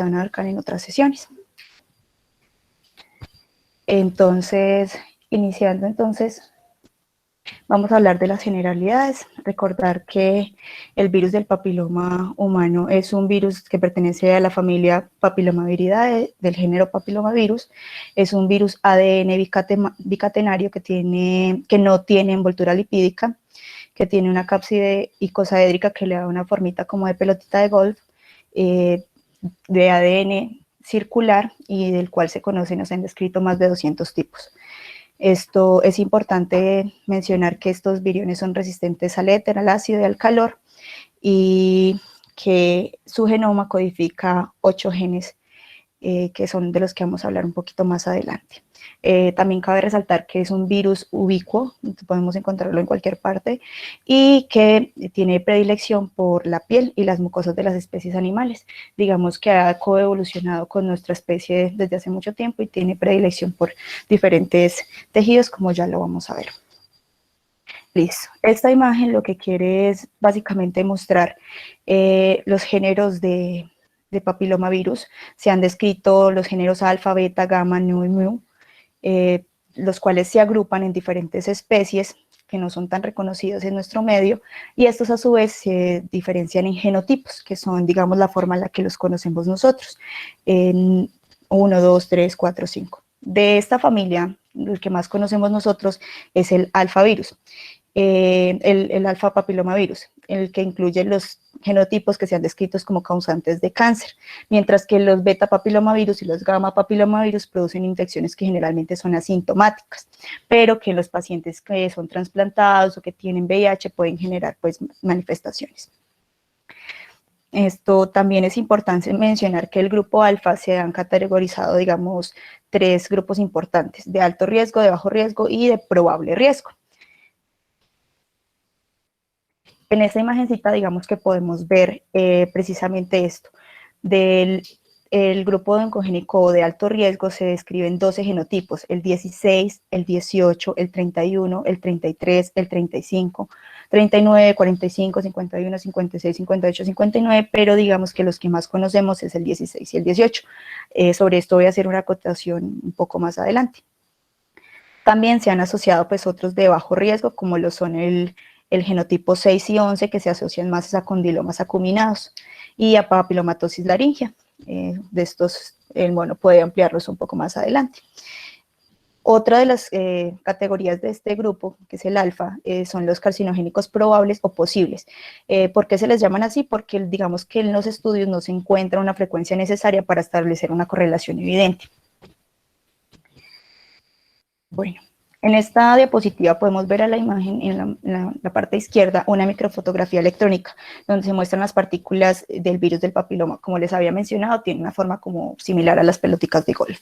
van a abarcar en otras sesiones. Entonces, iniciando entonces, vamos a hablar de las generalidades. Recordar que el virus del papiloma humano es un virus que pertenece a la familia Papilomaviridae del género Papillomavirus. Es un virus ADN bicatenario que no tiene envoltura lipídica, que tiene una cápside icosaédrica que le da una formita como de pelotita de golf, de ADN circular, y del cual se conocen o se han descrito más de 200 tipos. Esto es importante mencionar que estos viriones son resistentes al éter, al ácido y al calor, y que su genoma codifica 8 genes, que son de los que vamos a hablar un poquito más adelante. También cabe resaltar que es un virus ubicuo, podemos encontrarlo en cualquier parte, y que tiene predilección por la piel y las mucosas de las especies animales. Digamos que ha coevolucionado con nuestra especie desde hace mucho tiempo y tiene predilección por diferentes tejidos, como ya lo vamos a ver. Listo. Esta imagen lo que quiere es básicamente mostrar los géneros de papilomavirus. Se han descrito los géneros alfa, beta, gamma, nu y mu, los cuales se agrupan en diferentes especies que no son tan reconocidos en nuestro medio, y estos a su vez se diferencian en genotipos, que son, digamos, la forma en la que los conocemos nosotros, en 1, 2, 3, 4, 5. De esta familia, el que más conocemos nosotros es el alfavirus, el alfa papilomavirus, el que incluye los genotipos que se han descrito como causantes de cáncer, mientras que los beta papilomavirus y los gamma papilomavirus producen infecciones que generalmente son asintomáticas, pero que en los pacientes que son trasplantados o que tienen VIH pueden generar pues manifestaciones. Esto también es importante mencionar que el grupo alfa se han categorizado, digamos, 3 grupos importantes: de alto riesgo, de bajo riesgo y de probable riesgo. En esta imagencita, digamos que podemos ver precisamente esto. Del grupo oncogénico de alto riesgo se describen 12 genotipos: el 16, el 18, el 31, el 33, el 35, 39, 45, 51, 56, 58, 59, pero digamos que los que más conocemos es el 16 y el 18. Sobre esto voy a hacer una acotación un poco más adelante. También se han asociado pues otros de bajo riesgo, como lo son el genotipo 6 y 11, que se asocian más a condilomas acuminados y a papilomatosis laringea. De estos, bueno, puede ampliarlos un poco más adelante. Otra de las categorías de este grupo, que es el alfa, son los carcinogénicos probables o posibles. ¿Por qué se les llaman así? Porque digamos que en los estudios no se encuentra una frecuencia necesaria para establecer una correlación evidente. Bueno, en esta diapositiva podemos ver a la imagen en la parte izquierda una microfotografía electrónica donde se muestran las partículas del virus del papiloma. Como les había mencionado, tiene una forma como similar a las pelotitas de golf.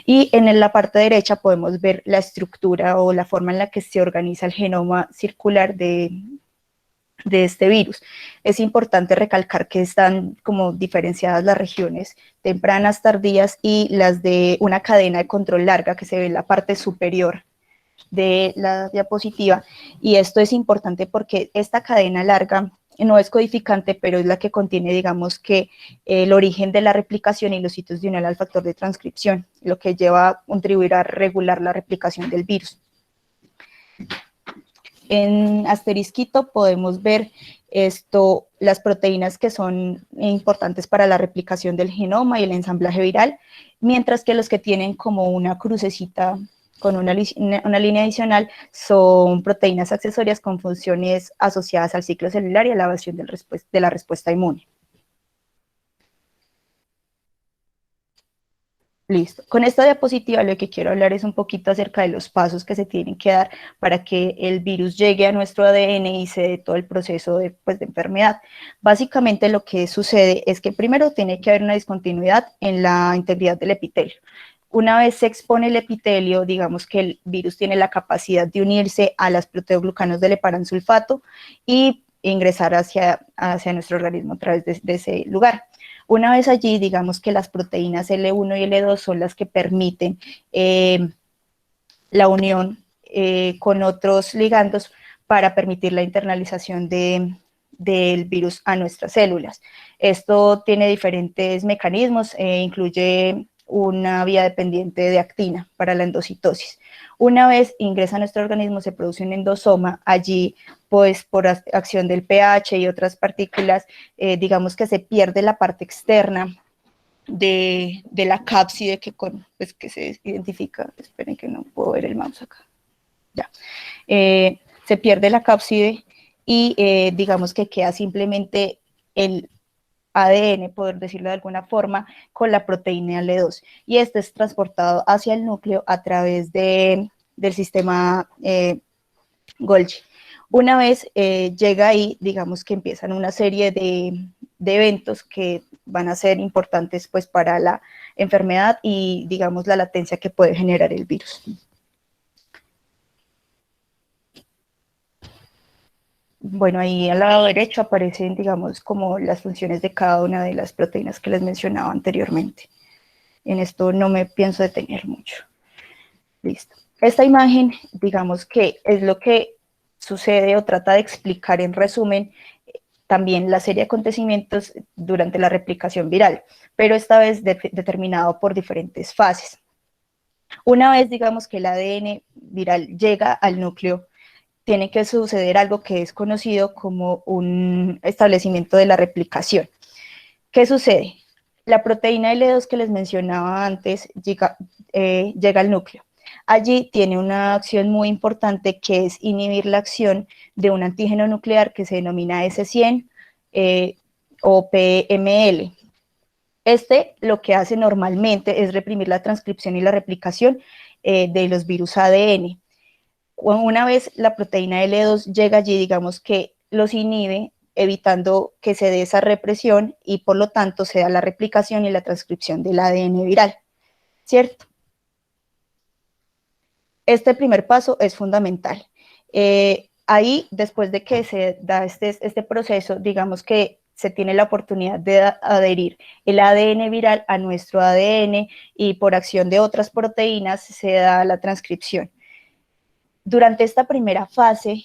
Y en la parte derecha podemos ver la estructura o la forma en la que se organiza el genoma circular de este virus. Es importante recalcar que están como diferenciadas las regiones tempranas, tardías y las de una cadena de control larga que se ve en la parte superior de la diapositiva, y esto es importante porque esta cadena larga no es codificante, pero es la que contiene, digamos que, el origen de la replicación y los sitios de unión al factor de transcripción, lo que lleva a contribuir a regular la replicación del virus. En asterisquito podemos ver las proteínas que son importantes para la replicación del genoma y el ensamblaje viral, mientras que los que tienen como una crucecita con una línea adicional son proteínas accesorias con funciones asociadas al ciclo celular y a la evasión de la respuesta inmune. Listo. Con esta diapositiva lo que quiero hablar es un poquito acerca de los pasos que se tienen que dar para que el virus llegue a nuestro ADN y se dé todo el proceso de enfermedad. Básicamente lo que sucede es que primero tiene que haber una discontinuidad en la integridad del epitelio. Una vez se expone el epitelio, digamos que el virus tiene la capacidad de unirse a las proteoglucanos del heparansulfato y ingresar hacia nuestro organismo a través de ese lugar. Una vez allí, digamos que las proteínas L1 y L2 son las que permiten la unión con otros ligandos para permitir la internalización de del virus a nuestras células. Esto tiene diferentes mecanismos, incluye una vía dependiente de actina para la endocitosis. Una vez ingresa a nuestro organismo se produce un endosoma, allí pues por acción del pH y otras partículas, digamos que se pierde la parte externa de la cápside pues, que se identifica, esperen que no puedo ver el mouse acá, ya, se pierde la cápside y digamos que queda simplemente el ADN, por decirlo de alguna forma, con la proteína L2. Y este es transportado hacia el núcleo a través del sistema Golgi. Una vez llega ahí, digamos que empiezan una serie de eventos que van a ser importantes pues, para la enfermedad y, digamos, la latencia que puede generar el virus. Bueno, ahí al lado derecho aparecen, digamos, como las funciones de cada una de las proteínas que les mencionaba anteriormente. En esto no me pienso detener mucho. Listo. Esta imagen, digamos que es lo que sucede o trata de explicar en resumen también la serie de acontecimientos durante la replicación viral, pero esta vez determinado por diferentes fases. Una vez, digamos, que el ADN viral llega al núcleo, tiene que suceder algo que es conocido como un establecimiento de la replicación. ¿Qué sucede? La proteína L2 que les mencionaba antes llega al núcleo. Allí tiene una acción muy importante que es inhibir la acción de un antígeno nuclear que se denomina S100 o PML. Este lo que hace normalmente es reprimir la transcripción y la replicación de los virus ADN. Una vez la proteína L2 llega allí, digamos que los inhibe, evitando que se dé esa represión y por lo tanto se da la replicación y la transcripción del ADN viral, ¿cierto? Este primer paso es fundamental. Ahí, después de que se da este proceso, digamos que se tiene la oportunidad de adherir el ADN viral a nuestro ADN y por acción de otras proteínas se da la transcripción. Durante esta primera fase,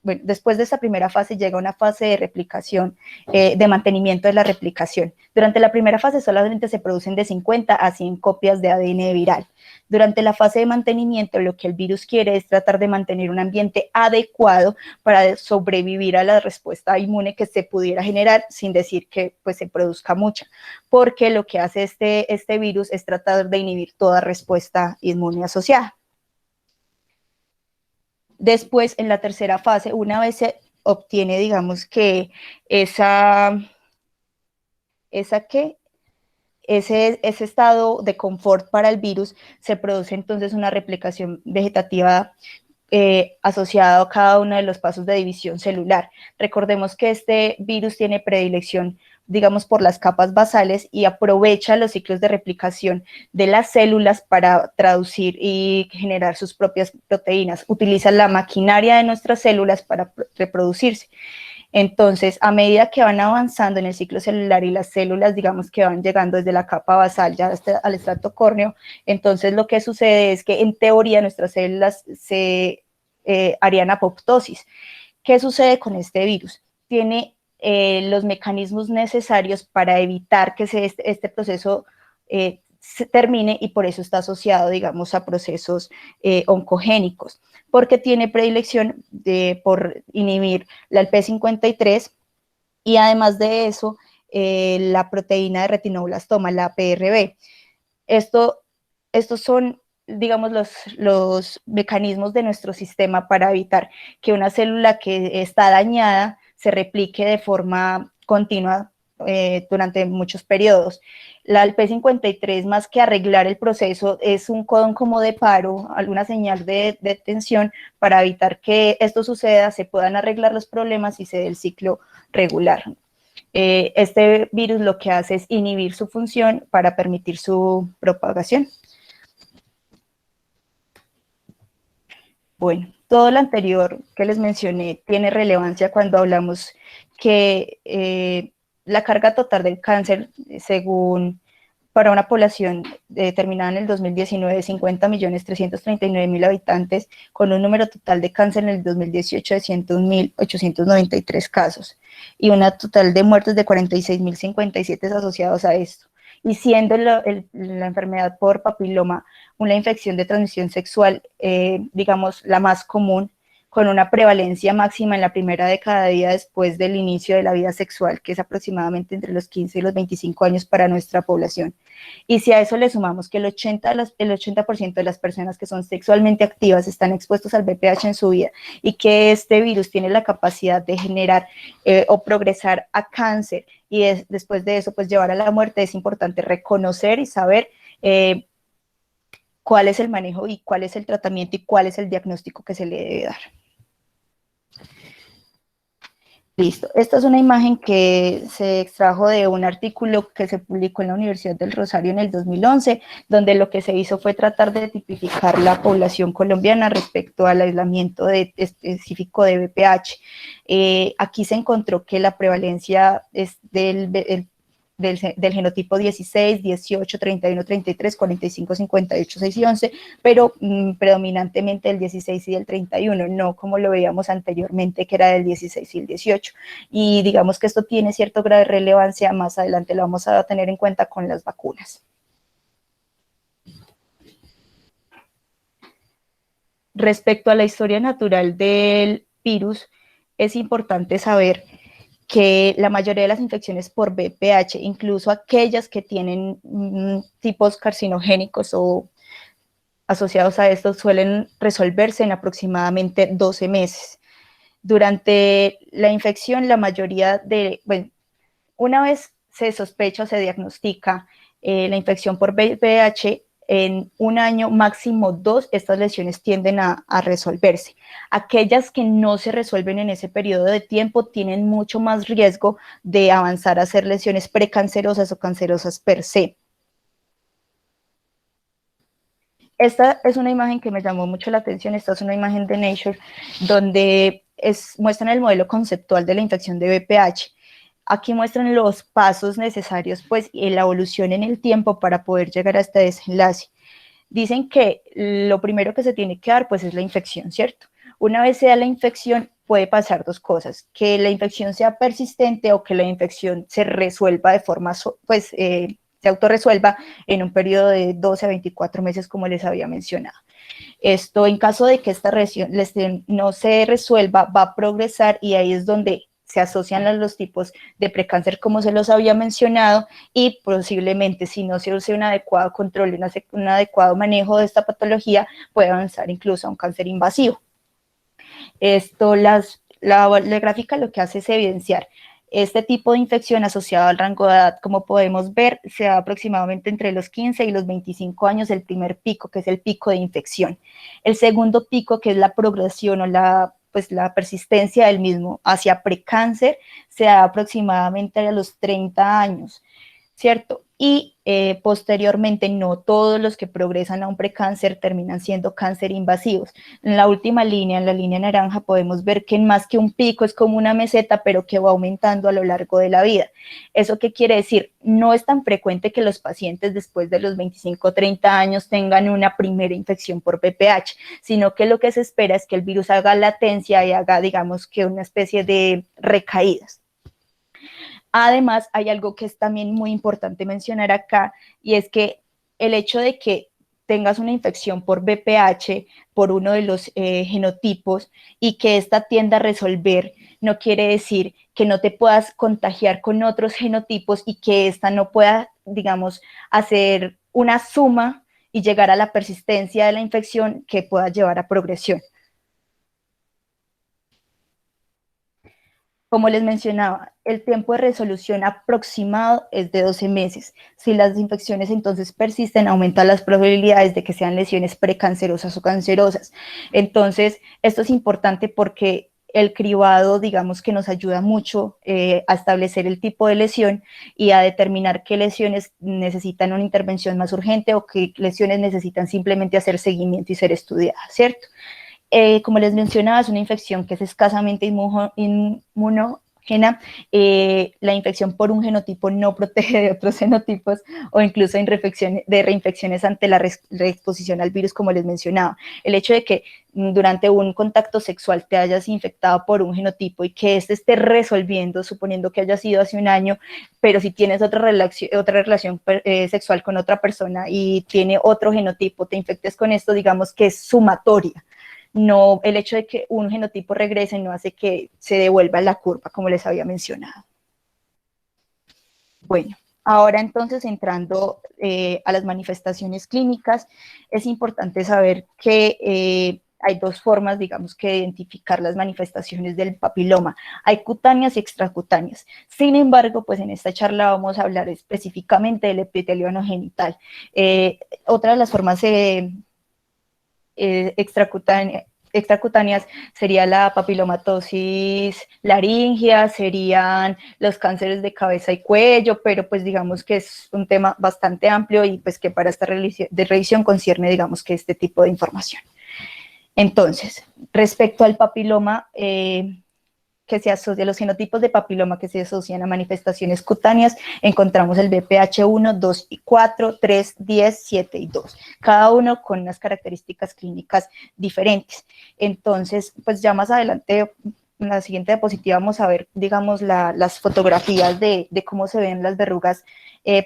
bueno, después de esta primera fase llega una fase de replicación, de mantenimiento de la replicación. Durante la primera fase solamente se producen de 50 a 100 copias de ADN viral. Durante la fase de mantenimiento, lo que el virus quiere es tratar de mantener un ambiente adecuado para sobrevivir a la respuesta inmune que se pudiera generar, sin decir que pues, se produzca mucha, porque lo que hace este virus es tratar de inhibir toda respuesta inmune asociada. Después, en la tercera fase, una vez se obtiene, digamos que ese estado de confort para el virus, se produce entonces una replicación vegetativa asociada a cada uno de los pasos de división celular. Recordemos que este virus tiene predilección, digamos, por las capas basales y aprovecha los ciclos de replicación de las células para traducir y generar sus propias proteínas. Utiliza la maquinaria de nuestras células para reproducirse. Entonces, a medida que van avanzando en el ciclo celular y las células, digamos que van llegando desde la capa basal ya hasta al estrato córneo, entonces lo que sucede es que en teoría nuestras células se harían apoptosis. ¿Qué sucede con este virus? Tiene los mecanismos necesarios para evitar que este proceso se termine y por eso está asociado, digamos, a procesos oncogénicos, porque tiene predilección por inhibir la P53 y además de eso, la proteína de retinoblastoma, la PRB. Estos son, digamos, los mecanismos de nuestro sistema para evitar que una célula que está dañada se replique de forma continua durante muchos periodos. La P53, más que arreglar el proceso, es un codón como de paro, alguna señal de tensión para evitar que esto suceda, se puedan arreglar los problemas y se dé el ciclo regular. Este virus lo que hace es inhibir su función para permitir su propagación. Bueno, todo lo anterior que les mencioné tiene relevancia cuando hablamos que la carga total del cáncer, según para una población determinada en el 2019 de 50.339.000 habitantes, con un número total de cáncer en el 2018 de 101.893 casos, y una total de muertes de 46.057 asociados a esto. Y siendo la enfermedad por papiloma una infección de transmisión sexual, digamos, la más común, con una prevalencia máxima en la primera década de vida después del inicio de la vida sexual, que es aproximadamente entre los 15 y los 25 años para nuestra población. Y si a eso le sumamos que el 80% de las personas que son sexualmente activas están expuestos al VPH en su vida, y que este virus tiene la capacidad de generar o progresar a cáncer, y después de eso pues llevar a la muerte, es importante reconocer y saber cuál es el manejo y cuál es el tratamiento y cuál es el diagnóstico que se le debe dar. Listo. Esta es una imagen que se extrajo de un artículo que se publicó en la Universidad del Rosario en el 2011, donde lo que se hizo fue tratar de tipificar la población colombiana respecto al aislamiento específico de VPH. Aquí se encontró que la prevalencia es del genotipo 16, 18, 31, 33, 45, 58, 6 y 11, pero predominantemente el 16 y el 31, no como lo veíamos anteriormente, que era del 16 y el 18. Y digamos que esto tiene cierto grado de relevancia, más adelante lo vamos a tener en cuenta con las vacunas. Respecto a la historia natural del virus, es importante saber que la mayoría de las infecciones por VPH, incluso aquellas que tienen tipos carcinogénicos o asociados a esto, suelen resolverse en aproximadamente 12 meses. Durante la infección, la mayoría de, bueno, una vez se sospecha o se diagnostica la infección por VPH, en un año, máximo 2, estas lesiones tienden a resolverse. Aquellas que no se resuelven en ese periodo de tiempo tienen mucho más riesgo de avanzar a ser lesiones precancerosas o cancerosas per se. Esta es una imagen que me llamó mucho la atención. Esta es una imagen de Nature donde muestran el modelo conceptual de la infección de VPH. Aquí muestran los pasos necesarios, pues, y la evolución en el tiempo para poder llegar a este desenlace. Dicen que lo primero que se tiene que dar, pues, es la infección, ¿cierto? Una vez se da la infección, puede pasar dos cosas: que la infección sea persistente o que la infección se resuelva de forma, pues, se autorresuelva en un periodo de 12 a 24 meses, como les había mencionado. Esto, en caso de que esta lesión no se resuelva, va a progresar, y ahí es donde se asocian los tipos de precáncer, como se los había mencionado, y posiblemente, si no se usa un adecuado control, un adecuado manejo de esta patología, puede avanzar incluso a un cáncer invasivo. Esto, la gráfica lo que hace es evidenciar este tipo de infección asociado al rango de edad. Como podemos ver, se da aproximadamente entre los 15 y los 25 años el primer pico, que es el pico de infección. El segundo pico, que es la progresión o la persistencia del mismo hacia precáncer, se da aproximadamente a los 30 años, ¿cierto? Y posteriormente, no todos los que progresan a un precáncer terminan siendo cáncer invasivos. En la última línea, en la línea naranja, podemos ver que más que un pico es como una meseta, pero que va aumentando a lo largo de la vida. ¿Eso qué quiere decir? No es tan frecuente que los pacientes después de los 25 o 30 años tengan una primera infección por VPH, sino que lo que se espera es que el virus haga latencia y haga, digamos, que una especie de recaídas. Además, hay algo que es también muy importante mencionar acá, y es que el hecho de que tengas una infección por VPH, por uno de los genotipos, y que esta tienda a resolver, no quiere decir que no te puedas contagiar con otros genotipos y que esta no pueda, digamos, hacer una suma y llegar a la persistencia de la infección que pueda llevar a progresión. Como les mencionaba, el tiempo de resolución aproximado es de 12 meses. Si las infecciones entonces persisten, aumentan las probabilidades de que sean lesiones precancerosas o cancerosas. Entonces, esto es importante porque el cribado, digamos, que nos ayuda mucho a establecer el tipo de lesión y a determinar qué lesiones necesitan una intervención más urgente o qué lesiones necesitan simplemente hacer seguimiento y ser estudiadas, ¿cierto? Como les mencionaba, es una infección que es escasamente inmunogénica, patógena, la infección por un genotipo no protege de otros genotipos o incluso de reinfecciones ante la reexposición al virus, como les mencionaba. El hecho de que durante un contacto sexual te hayas infectado por un genotipo y que este esté resolviendo, suponiendo que haya sido hace un año, pero si tienes otra relación sexual con otra persona y tiene otro genotipo, te infectes con esto, digamos que es sumatoria. No, el hecho de que un genotipo regrese no hace que se devuelva la curva, como les había mencionado. Bueno, ahora entonces entrando a las manifestaciones clínicas, es importante saber que hay dos formas, digamos, que identificar las manifestaciones del papiloma. Hay cutáneas y extracutáneas. Sin embargo, pues en esta charla vamos a hablar específicamente del epitelio anogenital. Otra de las formas extracutáneas sería la papilomatosis laringea, serían los cánceres de cabeza y cuello, pero pues digamos que es un tema bastante amplio y pues que para esta revisión concierne, digamos, que este tipo de información. Entonces, respecto al papiloma, que se asocia, los genotipos de papiloma que se asocian a manifestaciones cutáneas, encontramos el BPH1, 2 y 4, 3, 10, 7 y 2, cada uno con unas características clínicas diferentes. Entonces, pues ya más adelante, en la siguiente diapositiva, vamos a ver, digamos, las fotografías de cómo se ven las verrugas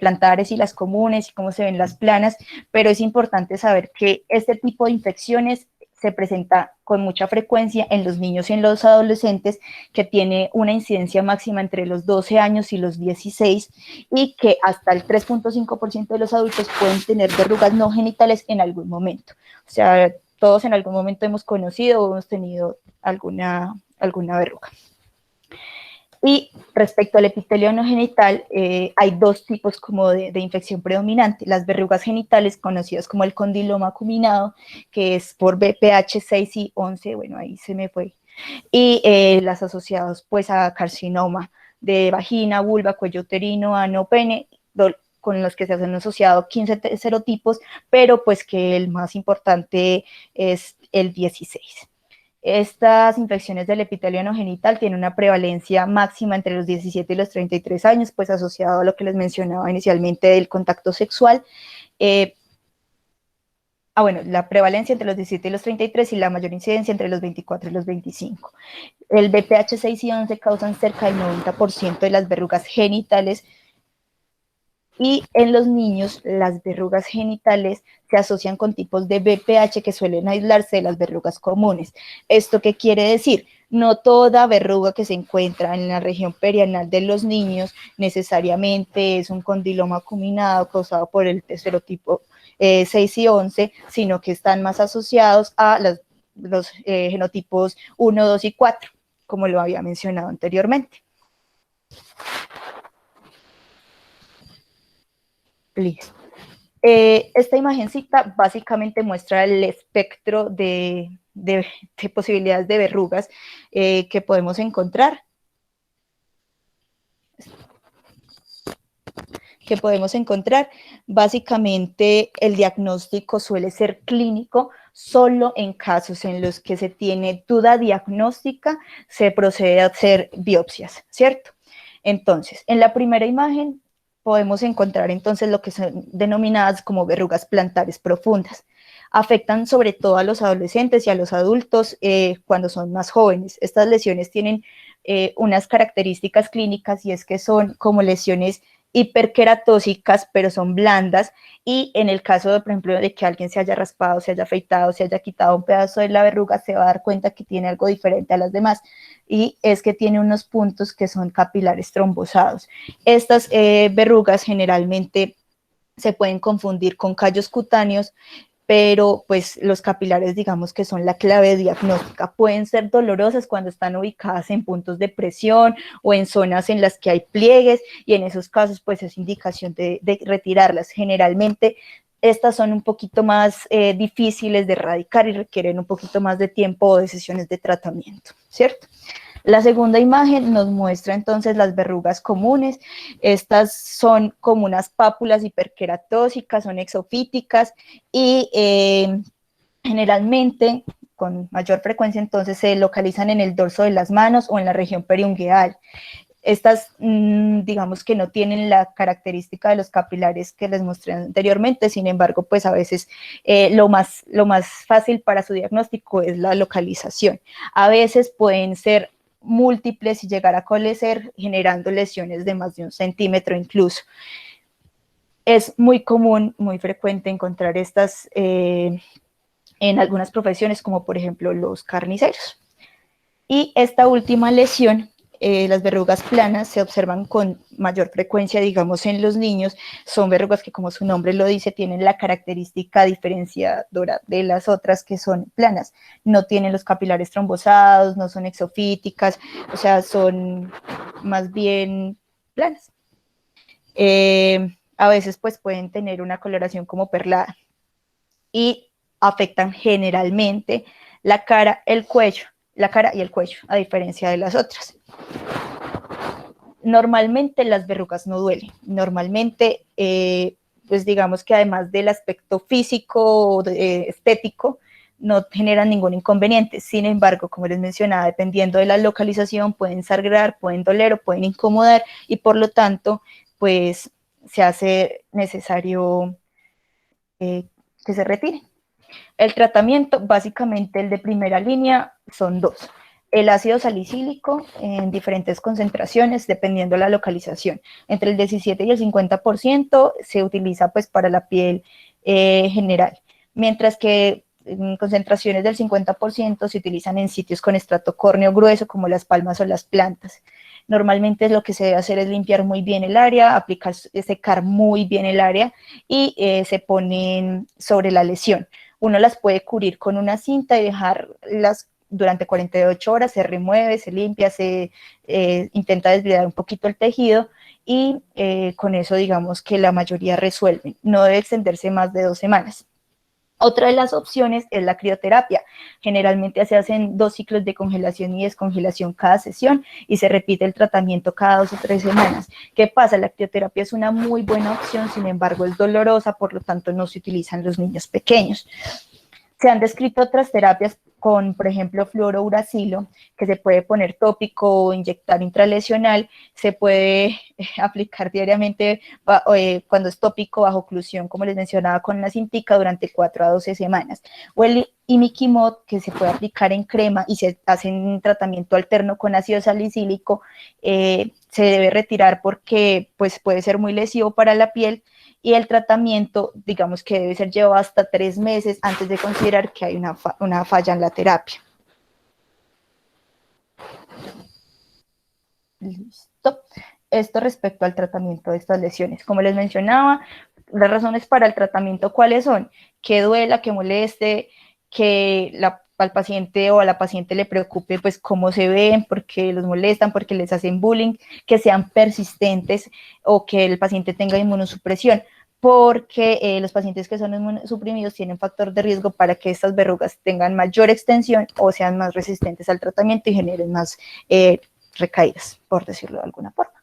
plantares y las comunes y cómo se ven las planas, pero es importante saber que este tipo de infecciones se presenta con mucha frecuencia en los niños y en los adolescentes, que tiene una incidencia máxima entre los 12 años y los 16, y que hasta el 3.5% de los adultos pueden tener verrugas no genitales en algún momento. O sea, todos en algún momento hemos conocido o hemos tenido alguna verruga. Y respecto al epitelio anogenital, hay dos tipos como de infección predominante. Las verrugas genitales, conocidas como el condiloma acuminado, que es por BPH 6 y 11, bueno, ahí se me fue, y las asociadas pues a carcinoma de vagina, vulva, cuello uterino, ano, pene, con los que se han asociado 15 serotipos, pero pues que el más importante es el 16. Estas infecciones del epitelio anogenital tienen una prevalencia máxima entre los 17 y los 33 años, pues asociado a lo que les mencionaba inicialmente del contacto sexual. Bueno, la prevalencia entre los 17 y los 33 y la mayor incidencia entre los 24 y los 25. El BPH 6 y 11 causan cerca del 90% de las verrugas genitales, y en los niños las verrugas genitales se asocian con tipos de BPH que suelen aislarse de las verrugas comunes. ¿Esto qué quiere decir? No toda verruga que se encuentra en la región perianal de los niños necesariamente es un condiloma acuminado causado por el serotipo 6 y 11, sino que están más asociados a los genotipos 1, 2 y 4, como lo había mencionado anteriormente. Listo. Esta imagencita básicamente muestra el espectro de posibilidades de verrugas que podemos encontrar. Básicamente el diagnóstico suele ser clínico. Solo en casos en los que se tiene duda diagnóstica se procede a hacer biopsias, ¿cierto? Entonces, en la primera imagen podemos encontrar entonces lo que son denominadas como verrugas plantares profundas. Afectan sobre todo a los adolescentes y a los adultos cuando son más jóvenes. Estas lesiones tienen unas características clínicas, y es que son como lesiones hiperqueratóxicas, pero son blandas, y en el caso, de, por ejemplo, de que alguien se haya raspado, se haya afeitado, se haya quitado un pedazo de la verruga, se va a dar cuenta que tiene algo diferente a las demás, y es que tiene unos puntos que son capilares trombosados. Estas verrugas generalmente se pueden confundir con callos cutáneos, pero pues los capilares, digamos que son la clave diagnóstica. Pueden ser dolorosas cuando están ubicadas en puntos de presión o en zonas en las que hay pliegues, y en esos casos pues es indicación de retirarlas. Generalmente estas son un poquito más difíciles de erradicar y requieren un poquito más de tiempo o de sesiones de tratamiento, ¿cierto? La segunda imagen nos muestra entonces las verrugas comunes. Estas son como unas pápulas hiperqueratóxicas, son exofíticas, y generalmente con mayor frecuencia entonces se localizan en el dorso de las manos o en la región periungueal. Estas, digamos que no tienen la característica de los capilares que les mostré anteriormente, sin embargo, pues a veces lo más fácil para su diagnóstico es la localización. A veces pueden ser múltiples y llegar a coalescer, generando lesiones de más de 1 centímetro incluso. Es muy común, muy frecuente encontrar estas en algunas profesiones, como por ejemplo los carniceros. Y esta última lesión, las verrugas planas, se observan con mayor frecuencia, digamos, en los niños. Son verrugas que, como su nombre lo dice, tienen la característica diferenciadora de las otras que son planas. No tienen los capilares trombosados, no son exofíticas, o sea, son más bien planas. A veces pues pueden tener una coloración como perlada y afectan generalmente la cara, el cuello, la cara y el cuello, a diferencia de las otras. Normalmente las verrugas no duelen, normalmente pues digamos que además del aspecto físico, estético, no generan ningún inconveniente. Sin embargo, como les mencionaba, dependiendo de la localización, pueden sangrar, pueden doler o pueden incomodar y por lo tanto, pues se hace necesario que se retire. El tratamiento, básicamente el de primera línea, son dos. El ácido salicílico en diferentes concentraciones, dependiendo de la localización. Entre el 17 y el 50% se utiliza pues para la piel general, mientras que en concentraciones del 50% se utilizan en sitios con estrato córneo grueso, como las palmas o las plantas. Normalmente lo que se debe hacer es limpiar muy bien el área, aplicar, secar muy bien el área y se ponen sobre la lesión. Uno las puede cubrir con una cinta y dejarlas durante 48 horas, se remueve, se limpia, se intenta desbridar un poquito el tejido y con eso digamos que la mayoría resuelven. No debe extenderse más de 2 semanas. Otra de las opciones es la crioterapia. Generalmente se hacen 2 ciclos de congelación y descongelación cada sesión y se repite el tratamiento cada 2 o 3 semanas. ¿Qué pasa? La crioterapia es una muy buena opción, sin embargo es dolorosa, por lo tanto no se utiliza en los niños pequeños. Se han descrito otras terapias con, por ejemplo, fluorouracilo, que se puede poner tópico o inyectar intralesional, se puede aplicar diariamente cuando es tópico bajo oclusión, como les mencionaba, con una cintica durante 4 a 12 semanas. O el imiquimod, que se puede aplicar en crema y se hace un tratamiento alterno con ácido salicílico, se debe retirar porque pues, puede ser muy lesivo para la piel y el tratamiento, digamos que debe ser llevado hasta 3 meses antes de considerar que hay una falla en la terapia. Listo. Esto respecto al tratamiento de estas lesiones. Como les mencionaba, las razones para el tratamiento, ¿cuáles son? Que duela, que moleste, que al paciente o a la paciente le preocupe pues cómo se ven, porque los molestan, porque les hacen bullying, que sean persistentes o que el paciente tenga inmunosupresión, porque los pacientes que son inmunosuprimidos tienen factor de riesgo para que estas verrugas tengan mayor extensión o sean más resistentes al tratamiento y generen más recaídas, por decirlo de alguna forma.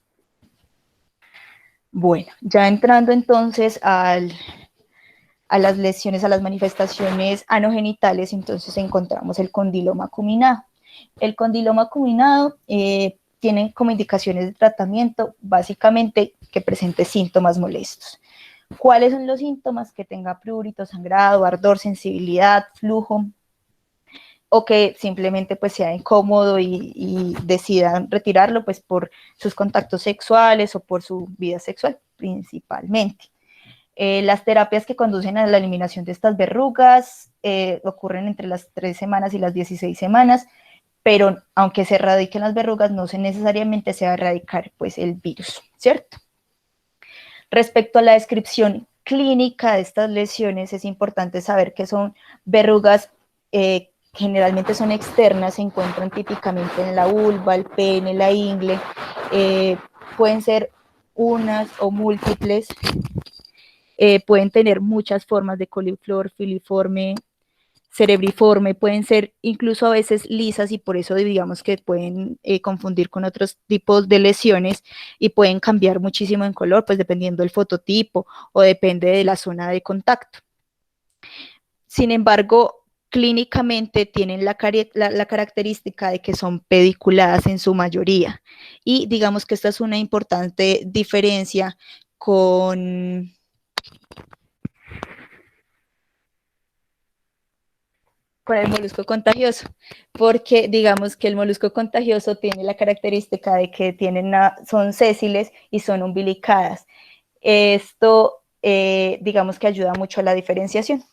Bueno, ya entrando entonces a las lesiones, a las manifestaciones anogenitales, entonces encontramos el condiloma acuminado. El condiloma acuminado tiene como indicaciones de tratamiento básicamente que presente síntomas molestos. ¿Cuáles son los síntomas? Que tenga prurito, sangrado, ardor, sensibilidad, flujo, o que simplemente pues sea incómodo y decidan retirarlo pues por sus contactos sexuales o por su vida sexual principalmente. Las terapias que conducen a la eliminación de estas verrugas ocurren entre las 3 semanas y las 16 semanas, pero aunque se erradiquen las verrugas, no necesariamente se va a erradicar pues, el virus, ¿cierto? Respecto a la descripción clínica de estas lesiones, es importante saber que son verrugas generalmente son externas, se encuentran típicamente en la vulva, el pene, la ingle, pueden ser unas o múltiples, pueden tener muchas formas de coliflor, filiforme, cerebriforme, pueden ser incluso a veces lisas y por eso digamos que pueden confundir con otros tipos de lesiones y pueden cambiar muchísimo en color, pues dependiendo del fototipo o depende de la zona de contacto. Sin embargo, clínicamente tienen la característica de que son pediculadas en su mayoría. Y digamos que esta es una importante diferencia con el molusco contagioso, porque digamos que el molusco contagioso tiene la característica de que son sésiles y son umbilicadas. Esto, digamos que ayuda mucho a la diferenciación.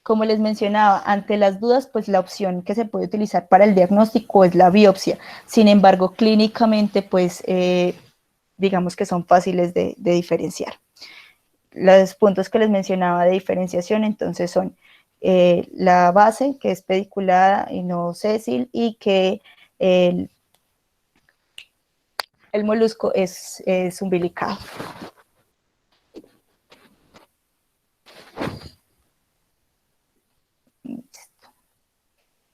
Como les mencionaba, ante las dudas, pues la opción que se puede utilizar para el diagnóstico es la biopsia. Sin embargo, clínicamente, pues digamos que son fáciles de diferenciar. Los puntos que les mencionaba de diferenciación, entonces son la base, que es pediculada y no sésil, y que el molusco es umbilicado.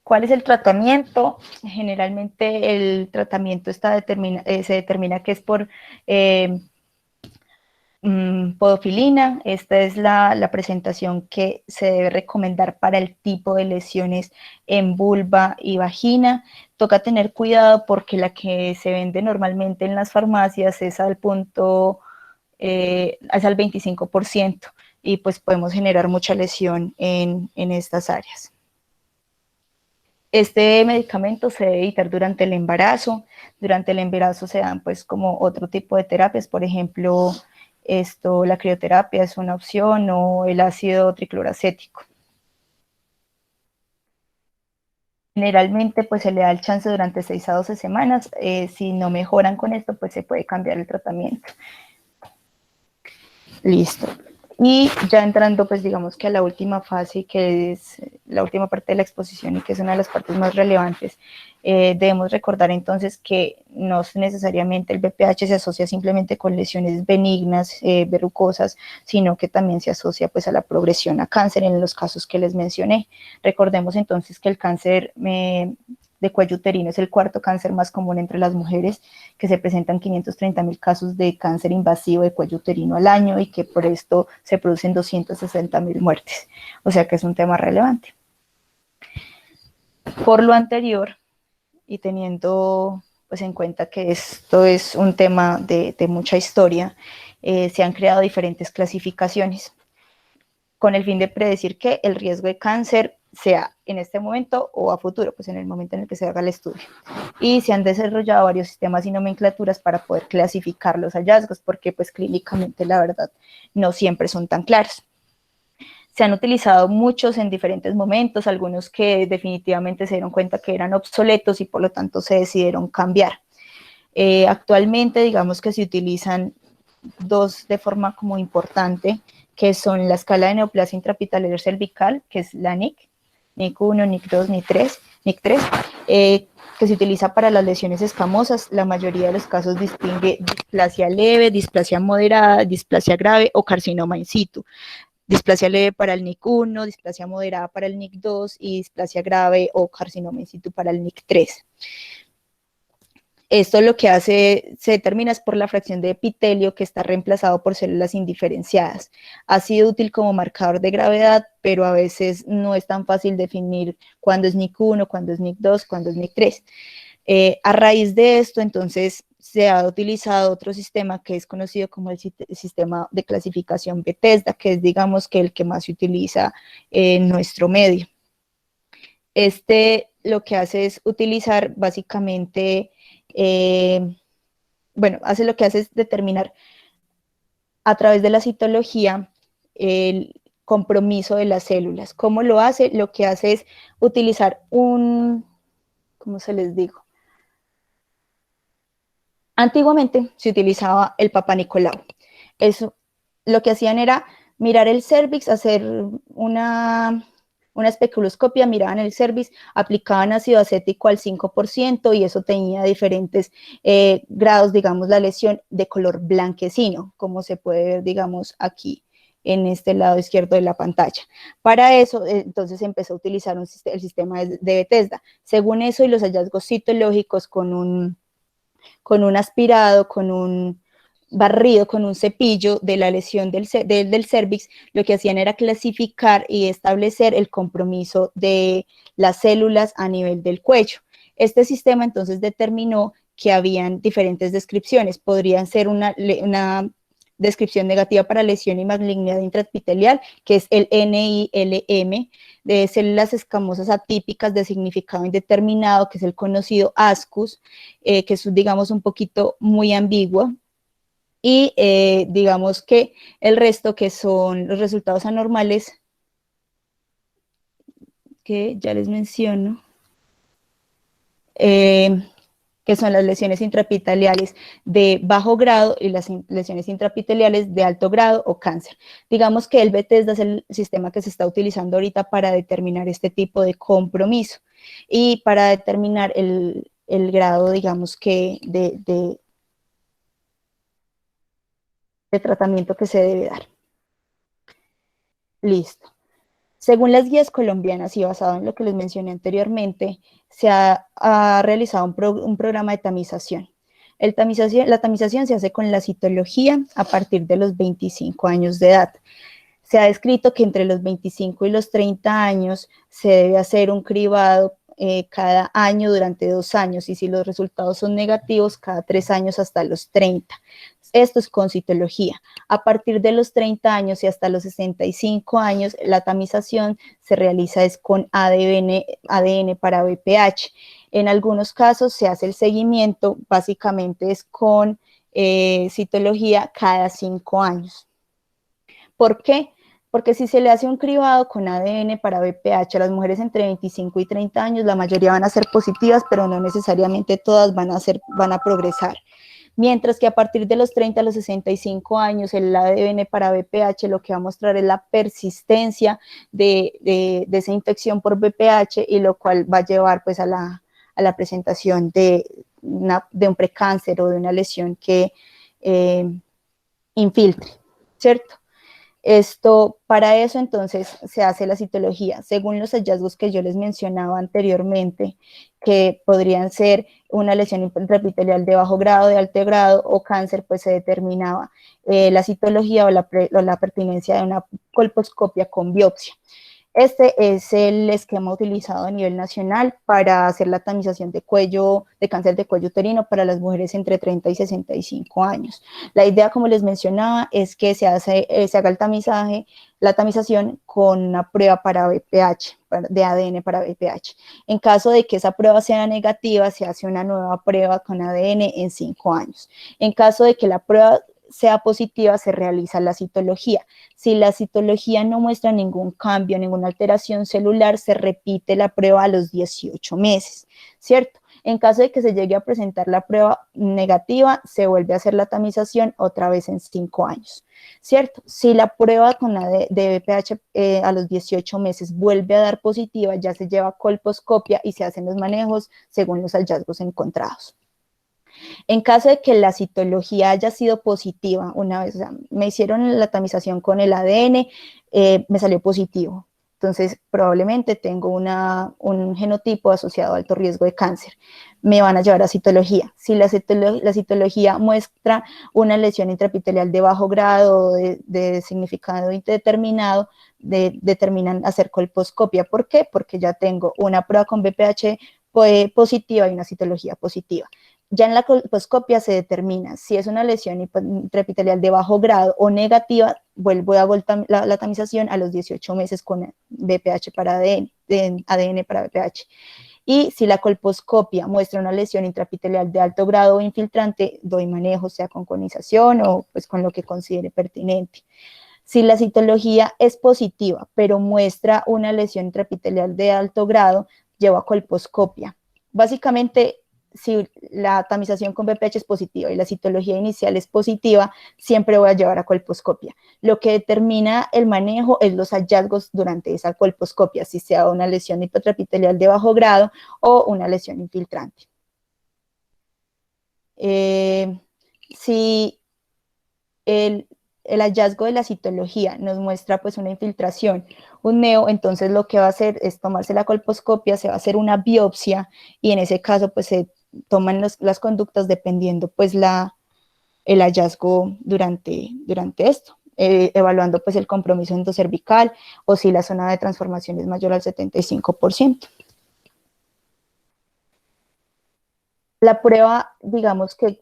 ¿Cuál es el tratamiento? Generalmente el tratamiento se determina que es por podofilina. Esta es la presentación que se debe recomendar para el tipo de lesiones en vulva y vagina. Toca tener cuidado porque la que se vende normalmente en las farmacias es al 25%, y pues podemos generar mucha lesión en estas áreas. Este medicamento se debe evitar durante el embarazo. Durante el embarazo se dan pues como otro tipo de terapias, por ejemplo, la crioterapia es una opción, o el ácido tricloracético. Generalmente pues se le da el chance durante 6 a 12 semanas. Si no mejoran con esto, pues se puede cambiar el tratamiento. Listo. Y ya entrando, pues digamos que a la última fase, que es la última parte de la exposición y que es una de las partes más relevantes, debemos recordar entonces que no necesariamente el BPH se asocia simplemente con lesiones benignas, verrucosas, sino que también se asocia pues a la progresión a cáncer en los casos que les mencioné. Recordemos entonces que el cáncer de cuello uterino es el cuarto cáncer más común entre las mujeres, que se presentan 530,000 casos de cáncer invasivo de cuello uterino al año, y que por esto se producen 260,000 muertes. O sea que es un tema relevante. Por lo anterior, y teniendo pues en cuenta que esto es un tema de mucha historia, se han creado diferentes clasificaciones con el fin de predecir que el riesgo de cáncer sea en este momento o a futuro, pues en el momento en el que se haga el estudio. Y se han desarrollado varios sistemas y nomenclaturas para poder clasificar los hallazgos, porque pues clínicamente la verdad no siempre son tan claros. Se han utilizado muchos en diferentes momentos, algunos que definitivamente se dieron cuenta que eran obsoletos y por lo tanto se decidieron cambiar. Actualmente digamos que se utilizan dos de forma como importante, que son la escala de neoplasia intraepitelial cervical, que es la NIC, NIC1, NIC2, NIC3, que se utiliza para las lesiones escamosas. La mayoría de los casos distingue displasia leve, displasia moderada, displasia grave o carcinoma in situ. Displasia leve para el NIC1, displasia moderada para el NIC2 y displasia grave o carcinoma in situ para el NIC3. Esto lo que se determina es por la fracción de epitelio que está reemplazado por células indiferenciadas. Ha sido útil como marcador de gravedad, pero a veces no es tan fácil definir cuándo es NIC1, cuándo es NIC2, cuándo es NIC3. A raíz de esto, entonces, se ha utilizado otro sistema que es conocido como el sistema de clasificación Bethesda, que es, digamos, que el que más se utiliza en nuestro medio. Lo que hace es utilizar básicamente, hace lo que hace es determinar a través de la citología el compromiso de las células. ¿Cómo lo hace? Lo que hace es utilizar ¿cómo se les digo? Antiguamente se utilizaba el Papa Nicolau. Eso, lo que hacían era mirar el cervix, hacer una especuloscopia, miraban el cervix, aplicaban ácido acético al 5% y eso tenía diferentes grados, digamos, la lesión de color blanquecino, como se puede ver, digamos, aquí en este lado izquierdo de la pantalla. Para eso, entonces empezó a utilizar el sistema de Bethesda. Según eso y los hallazgos citológicos con un aspirado, con un barrido con un cepillo de la lesión del cérvix, lo que hacían era clasificar y establecer el compromiso de las células a nivel del cuello. Este sistema entonces determinó que habían diferentes descripciones. Podrían ser una descripción negativa para lesión y malignidad intraepitelial, que es el NILM, de células escamosas atípicas de significado indeterminado, que es el conocido ASCUS, que es, digamos, un poquito muy ambiguo. Y digamos que el resto, que son los resultados anormales, que ya les menciono, que son las lesiones intraepiteliales de bajo grado y las lesiones intraepiteliales de alto grado o cáncer. Digamos que el Bethesda es el sistema que se está utilizando ahorita para determinar este tipo de compromiso y para determinar el grado, digamos que, de tratamiento que se debe dar. Listo. Según las guías colombianas y basado en lo que les mencioné anteriormente, se ha realizado un programa de tamización. La tamización se hace con la citología a partir de los 25 años de edad. Se ha descrito que entre los 25 y los 30 años se debe hacer un cribado cada año durante 2 años, y si los resultados son negativos, cada 3 años hasta los 30. Esto es con citología. A partir de los 30 años y hasta los 65 años, la tamización se realiza es con ADN para BPH. En algunos casos se hace el seguimiento, básicamente es con citología cada 5 años. ¿Por qué? Porque si se le hace un cribado con ADN para BPH a las mujeres entre 25 y 30 años, la mayoría van a ser positivas, pero no necesariamente todas van a progresar. Mientras que a partir de los 30 a los 65 años, el ADN para BPH lo que va a mostrar es la persistencia de esa infección por BPH, y lo cual va a llevar pues a la presentación de un precáncer o de una lesión que infiltre, ¿cierto? Para eso entonces se hace la citología, según los hallazgos que yo les mencionaba anteriormente, que podrían ser una lesión intraepitelial de bajo grado, de alto grado o cáncer, pues se determinaba la citología o la pertinencia de una colposcopia con biopsia. Este es el esquema utilizado a nivel nacional para hacer la tamización de cáncer de cuello uterino para las mujeres entre 30 y 65 años. La idea, como les mencionaba, es que se haga la tamización con una prueba para BPH, de ADN para BPH. En caso de que esa prueba sea negativa, se hace una nueva prueba con ADN en 5 años. En caso de que la prueba sea positiva, se realiza la citología. Si la citología no muestra ningún cambio, ninguna alteración celular, se repite la prueba a los 18 meses, ¿cierto? En caso de que se llegue a presentar la prueba negativa, se vuelve a hacer la tamización otra vez en 5 años, ¿cierto? Si la prueba con la de BPH a los 18 meses vuelve a dar positiva, ya se lleva colposcopia y se hacen los manejos según los hallazgos encontrados. En caso de que la citología haya sido positiva, una vez, o sea, me hicieron la tamización con el ADN, me salió positivo. Entonces, probablemente tengo un genotipo asociado a alto riesgo de cáncer. Me van a llevar a citología. Si la citología muestra una lesión intraepitelial de bajo grado, de significado indeterminado, determinan hacer colposcopia. ¿Por qué? Porque ya tengo una prueba con BPH positiva y una citología positiva. Ya en la colposcopia se determina si es una lesión intraepitelial de bajo grado o negativa. Vuelvo a la tamización a los 18 meses con BPH para ADN para BPH. Y si la colposcopia muestra una lesión intraepitelial de alto grado o infiltrante, doy manejo, sea con conización o pues con lo que considere pertinente. Si la citología es positiva, pero muestra una lesión intraepitelial de alto grado, llevo a colposcopia. Básicamente, si la tamización con BPH es positiva y la citología inicial es positiva, siempre voy a llevar a colposcopia. Lo que determina el manejo es los hallazgos durante esa colposcopia, si sea una lesión intraepitelial de bajo grado o una lesión infiltrante. Si el hallazgo de la citología nos muestra pues una infiltración, un neo, entonces lo que va a hacer es tomarse la colposcopia, se va a hacer una biopsia y en ese caso pues se toman las conductas dependiendo pues el hallazgo durante esto, evaluando pues el compromiso endocervical o si la zona de transformación es mayor al 75%. La prueba, digamos que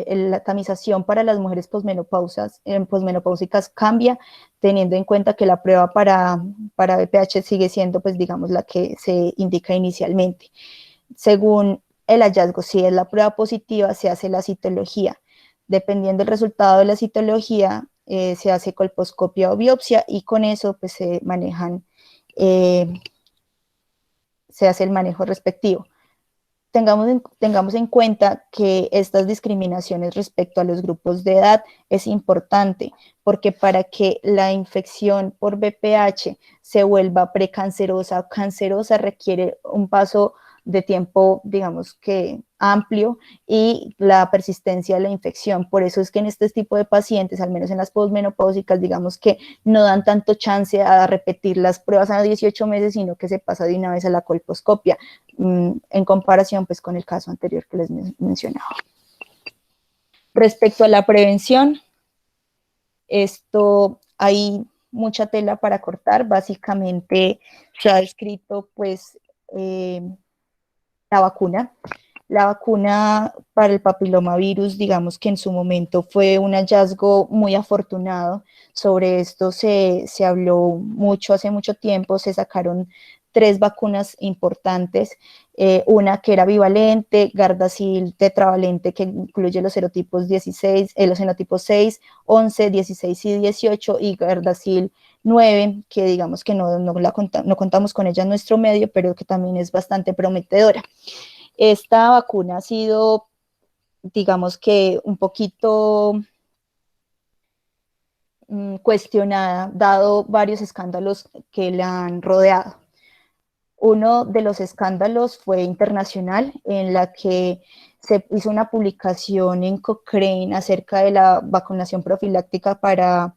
la tamización para las mujeres posmenopáusicas cambia, teniendo en cuenta que la prueba para BPH sigue siendo, pues, digamos, la que se indica inicialmente. Según el hallazgo, si es la prueba positiva, se hace la citología. Dependiendo del resultado de la citología, se hace colposcopia o biopsia y con eso, pues, se hace el manejo respectivo. Tengamos en cuenta que estas discriminaciones respecto a los grupos de edad es importante, porque para que la infección por VPH se vuelva precancerosa o cancerosa requiere un paso de tiempo, digamos que amplio, y la persistencia de la infección. Por eso es que en este tipo de pacientes, al menos en las posmenopáusicas, digamos que no dan tanto chance a repetir las pruebas a 18 meses, sino que se pasa de una vez a la colposcopia, en comparación pues con el caso anterior que les mencionaba. Respecto a la prevención, esto hay mucha tela para cortar. Básicamente se ha descrito pues la vacuna. La vacuna para el papilomavirus, digamos que en su momento fue un hallazgo muy afortunado. Sobre esto se habló mucho hace mucho tiempo, se sacaron 3 vacunas importantes, una que era bivalente, Gardasil tetravalente, que incluye los serotipos 16, los genotipos 6, 11, 16 y 18, y Gardasil 9, que digamos que no contamos con ella en nuestro medio, pero que también es bastante prometedora. Esta vacuna ha sido, digamos que un poquito cuestionada, dado varios escándalos que la han rodeado. Uno de los escándalos fue internacional, en la que se hizo una publicación en Cochrane acerca de la vacunación profiláctica para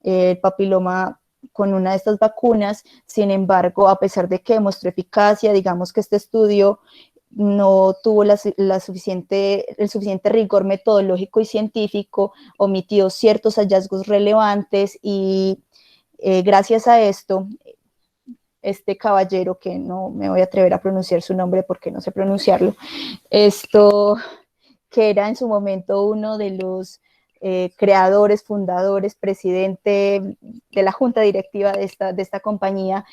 el papiloma con una de estas vacunas. Sin embargo, a pesar de que demostró eficacia, digamos que este estudio no tuvo el suficiente rigor metodológico y científico, omitió ciertos hallazgos relevantes y gracias a esto, este caballero, que no me voy a atrever a pronunciar su nombre porque no sé pronunciarlo, que era en su momento uno de los creadores, fundadores, presidente de la junta directiva de esta compañía,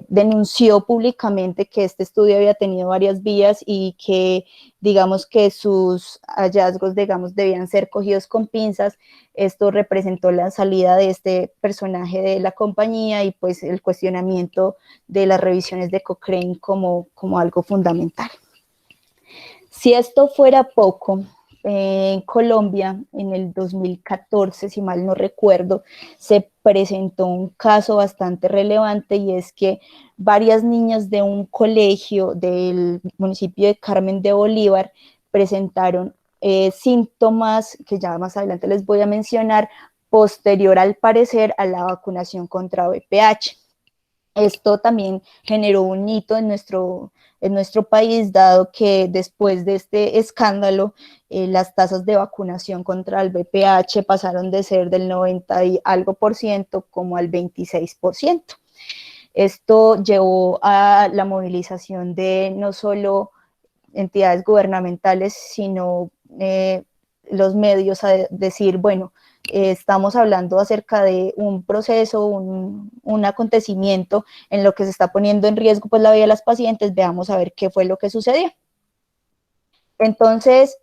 denunció públicamente que este estudio había tenido varias vías y que, digamos, que sus hallazgos, digamos, debían ser cogidos con pinzas. Esto representó la salida de este personaje de la compañía y pues el cuestionamiento de las revisiones de Cochrane como algo fundamental. Si esto fuera poco, en Colombia, en el 2014, si mal no recuerdo, se presentó un caso bastante relevante, y es que varias niñas de un colegio del municipio de Carmen de Bolívar presentaron síntomas que ya más adelante les voy a mencionar, posterior al parecer a la vacunación contra VPH. Esto también generó un hito en nuestro país, dado que después de este escándalo, las tasas de vacunación contra el VPH pasaron de ser del 90 y algo por ciento como al 26%. Esto llevó a la movilización de no solo entidades gubernamentales, sino los medios, a decir, bueno, estamos hablando acerca de un proceso, un acontecimiento en lo que se está poniendo en riesgo pues la vida de las pacientes, veamos a ver qué fue lo que sucedió. Entonces,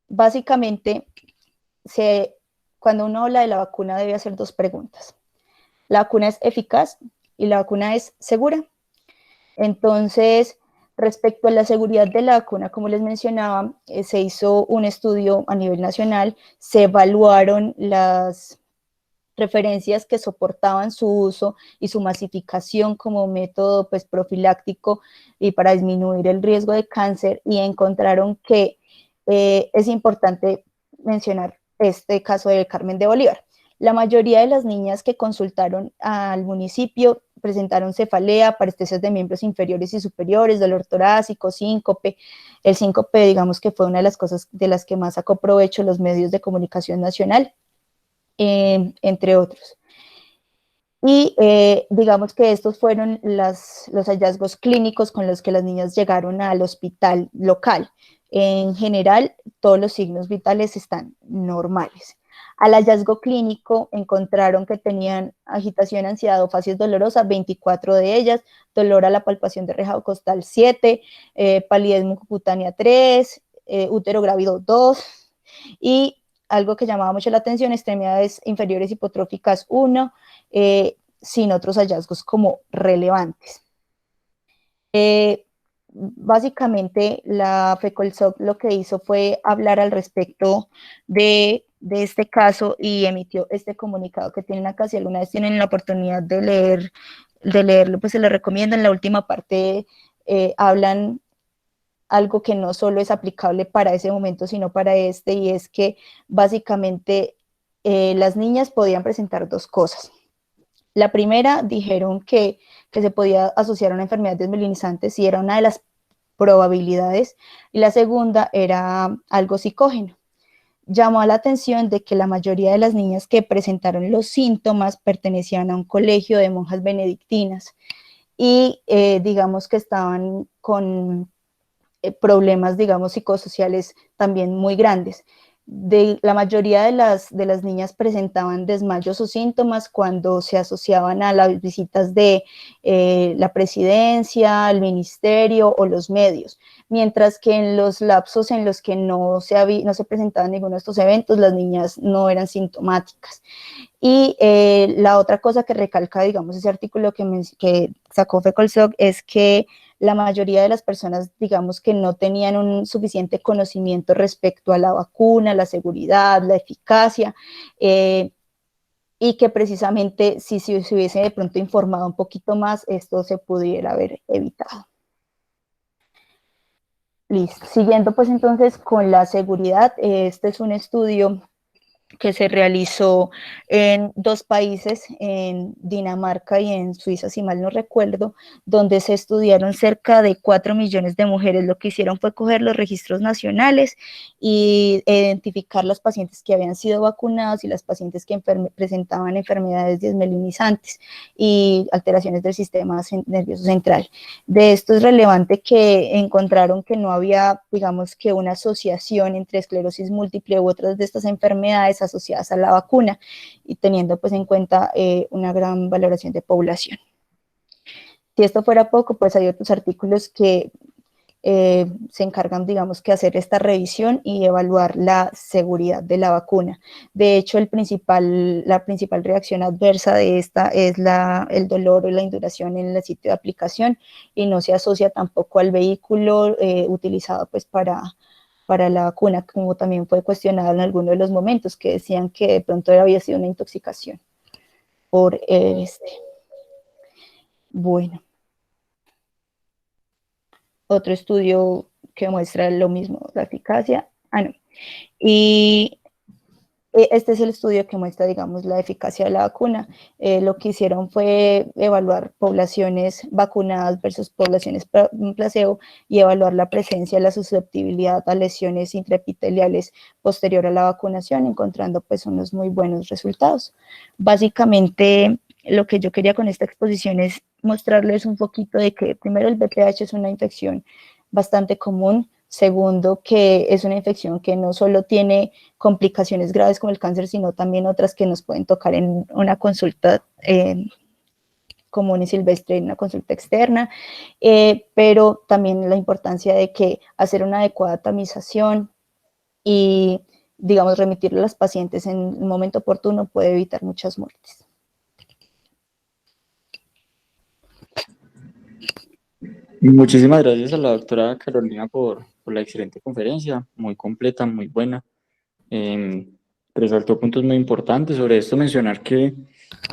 básicamente, cuando uno habla de la vacuna debe hacer 2 preguntas. ¿La vacuna es eficaz y la vacuna es segura? Entonces, respecto a la seguridad de la vacuna, como les mencionaba, se hizo un estudio a nivel nacional, se evaluaron las referencias que soportaban su uso y su masificación como método pues, profiláctico y para disminuir el riesgo de cáncer, y encontraron que es importante mencionar este caso de Carmen de Bolívar. La mayoría de las niñas que consultaron al municipio presentaron cefalea, parestesias de miembros inferiores y superiores, dolor torácico, síncope. El síncope, digamos que fue una de las cosas de las que más sacó provecho los medios de comunicación nacional, entre otros. Y digamos que estos fueron los hallazgos clínicos con los que las niñas llegaron al hospital local. En general, todos los signos vitales están normales. Al hallazgo clínico encontraron que tenían agitación, ansiedad o facies dolorosa, 24 de ellas, dolor a la palpación de reja costal 7, palidez mucocutánea 3, útero grávido 2, y algo que llamaba mucho la atención, extremidades inferiores hipotróficas 1, sin otros hallazgos como relevantes. Básicamente la FECOLSOC lo que hizo fue hablar al respecto de este caso y emitió este comunicado que tienen acá. Si alguna vez tienen la oportunidad de leerlo, pues se les recomiendo. En la última parte hablan algo que no solo es aplicable para ese momento, sino para este, y es que básicamente las niñas podían presentar dos cosas. La primera, dijeron que se podía asociar a una enfermedad desmelinizante si era una de las probabilidades, y la segunda era algo psicógeno. Llamó la atención de que la mayoría de las niñas que presentaron los síntomas pertenecían a un colegio de monjas benedictinas y digamos que estaban con problemas, digamos, psicosociales también muy grandes. La mayoría de las niñas presentaban desmayos o síntomas cuando se asociaban a las visitas de la presidencia, el ministerio o los medios, mientras que en los lapsos en los que no se presentaban ninguno de estos eventos, las niñas no eran sintomáticas. Y la otra cosa que recalca, digamos, ese artículo que sacó FECOLSOC es que la mayoría de las personas, digamos, que no tenían un suficiente conocimiento respecto a la vacuna, la seguridad, la eficacia, y que precisamente si se hubiese de pronto informado un poquito más, esto se pudiera haber evitado. Listo. Siguiendo pues entonces con la seguridad, este es un estudio que se realizó en dos países, en Dinamarca y en Suiza, si mal no recuerdo, donde se estudiaron cerca de 4 millones de mujeres. Lo que hicieron fue coger los registros nacionales y identificar las pacientes que habían sido vacunadas y las pacientes que presentaban enfermedades desmelinizantes y alteraciones del sistema nervioso central. De esto es relevante que encontraron que no había, digamos, que una asociación entre esclerosis múltiple u otras de estas enfermedades asociadas a la vacuna, y teniendo pues en cuenta una gran valoración de población. Si esto fuera poco, pues hay otros artículos que se encargan, digamos, que hacer esta revisión y evaluar la seguridad de la vacuna. De hecho, la principal reacción adversa de esta es el dolor o la induración en el sitio de aplicación, y no se asocia tampoco al vehículo utilizado pues para la vacuna, como también fue cuestionado en algunos de los momentos, que decían que de pronto había sido una intoxicación por Bueno, otro estudio que muestra lo mismo, la eficacia. Y este es el estudio que muestra, digamos, la eficacia de la vacuna. Lo que hicieron fue evaluar poblaciones vacunadas versus poblaciones placebo y evaluar la presencia de la susceptibilidad a lesiones intraepiteliales posterior a la vacunación, encontrando pues unos muy buenos resultados. Básicamente, lo que yo quería con esta exposición es mostrarles un poquito de que primero el VPH es una infección bastante común. Segundo, que es una infección que no solo tiene complicaciones graves como el cáncer, sino también otras que nos pueden tocar en una consulta común y silvestre, en una consulta externa, pero también la importancia de que hacer una adecuada tamización y, digamos, remitirle a los pacientes en un momento oportuno puede evitar muchas muertes. Muchísimas gracias a la doctora Carolina por la excelente conferencia, muy completa, muy buena. Resaltó puntos muy importantes. Sobre esto mencionar que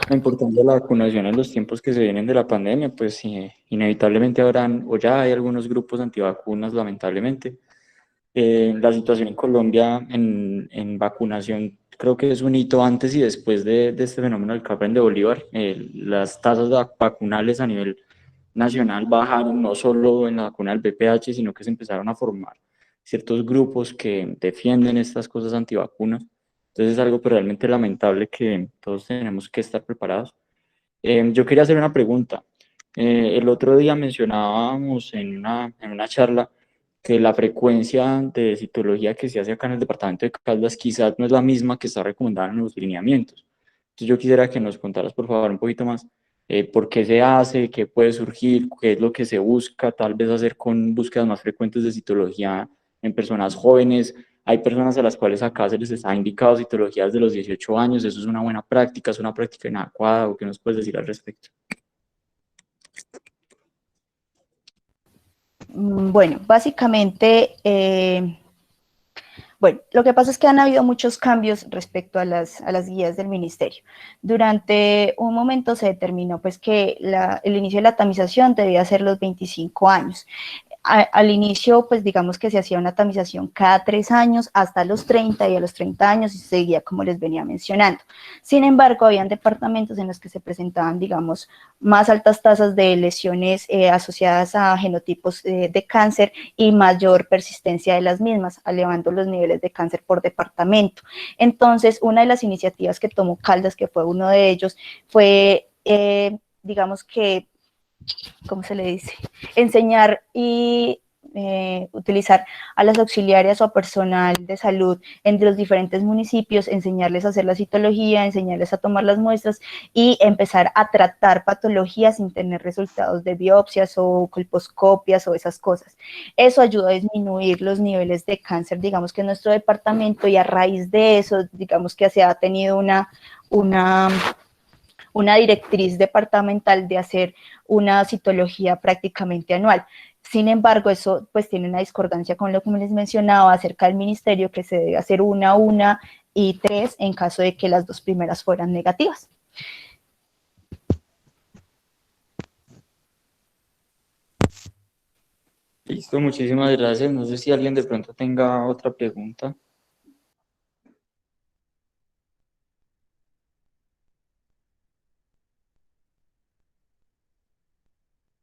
la importancia de la vacunación en los tiempos que se vienen de la pandemia, pues inevitablemente habrán, o ya hay algunos grupos antivacunas, lamentablemente, La situación en Colombia en vacunación creo que es un hito antes y después de este fenómeno del Café de Bolívar. Las tasas vacunales a nivel nacional bajaron, no solo en la vacuna del VPH, sino que se empezaron a formar ciertos grupos que defienden estas cosas antivacunas. Entonces es algo pues, realmente lamentable que todos tenemos que estar preparados. Yo quería hacer una pregunta. El otro día mencionábamos en una charla que la frecuencia de citología que se hace acá en el departamento de Caldas quizás no es la misma que está recomendada en los lineamientos. Entonces yo quisiera que nos contaras, por favor, un poquito más por qué se hace, qué puede surgir, qué es lo que se busca, tal vez hacer con búsquedas más frecuentes de citología en personas jóvenes. Hay personas a las cuales acá se les ha indicado citología desde los 18 años, eso es una buena práctica, es una práctica inadecuada, ¿o qué nos puedes decir al respecto? Bueno, básicamente, bueno, lo que pasa es que han habido muchos cambios respecto a las guías del ministerio. Durante un momento se determinó pues que el inicio de la tamización debía ser los 25 años. Al inicio, pues digamos que se hacía una tamización cada 3 años hasta los 30 y a los 30 años y seguía como les venía mencionando. Sin embargo, habían departamentos en los que se presentaban, digamos, más altas tasas de lesiones asociadas a genotipos de cáncer y mayor persistencia de las mismas, elevando los niveles de cáncer por departamento. Entonces, una de las iniciativas que tomó Caldas, que fue uno de ellos, fue, digamos que ¿cómo se le dice? Enseñar y utilizar a las auxiliares o a personal de salud entre los diferentes municipios, enseñarles a hacer la citología, enseñarles a tomar las muestras y empezar a tratar patologías sin tener resultados de biopsias o colposcopias o esas cosas. Eso ayuda a disminuir los niveles de cáncer, digamos que en nuestro departamento, y a raíz de eso, digamos que se ha tenido una una directriz departamental de hacer una citología prácticamente anual. Sin embargo, eso pues tiene una discordancia con lo que les mencionaba acerca del ministerio, que se debe hacer una y 3 en caso de que las 2 primeras fueran negativas. Listo, muchísimas gracias. No sé si alguien de pronto tenga otra pregunta.